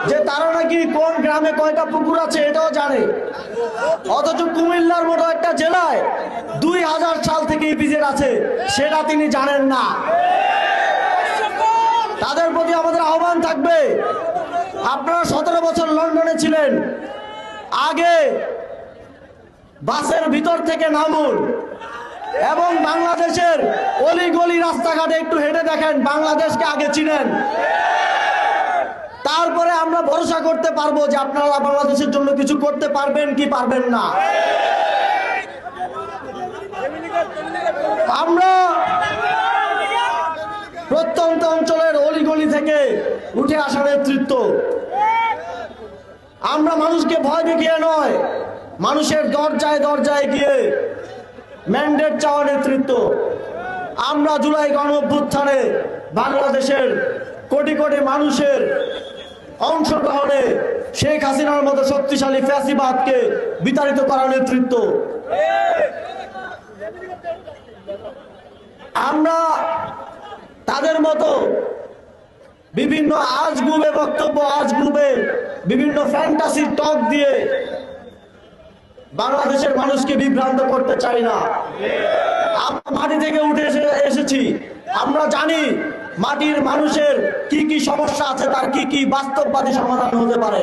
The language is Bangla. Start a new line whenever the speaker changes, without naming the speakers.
যে তারা নাকি কোন গ্রামে কয়টা পুকুর আছে এটাও জানে, অথচ কুমিল্লার মতো একটা জেলায় 2000 সাল থেকে ইপিজেড আছে সেটা তিনি জানেন না। তাদের প্রতি আমাদের আহ্বান থাকবে, আপনারা 17 বছর লন্ডনে ছিলেন, আগে বাসের ভিতর থেকে নামুন এবং বাংলাদেশের অলিগলি রাস্তাঘাটে একটু হেঁটে দেখেন, বাংলাদেশকে আগে চিনেন। তারপরে আমরা ভরসা করতে পারবো যে আপনারা বাংলাদেশের জন্য কিছু করতে পারবেন কি পারবেন না। আমরা প্রত্যন্ত অঞ্চলের অলিগলি থেকে উঠে আসা নেতৃত্ব, আমরা মানুষকে ভয় দেখিয়ে নয়, মানুষের দরজায় দরজায় গিয়ে ম্যান্ডেট চাওয়া নেতৃত্ব। আমরা জুলাই গণঅভ্যুত্থানে বাংলাদেশের কোটি কোটি মানুষের অংশগ্রহণে শেখ হাসিনার মতো শক্তিশালী ফ্যাসিবাদকে বিতাড়িত করার নেতৃত্ব। আমরা তাদের মতো বিভিন্ন আজগুবে বক্তব্য, আজগুবে বিভিন্ন ফ্যান্টাসি টক দিয়ে বাংলাদেশের মানুষকে বিভ্রান্ত করতে চাই না। আমরা মাটি থেকে উঠে এসেছি, আমরা জানি মাটির মানুষের কি কি সমস্যা আছে, তার কি কি বাস্তববাদী সমাধান হতে পারে।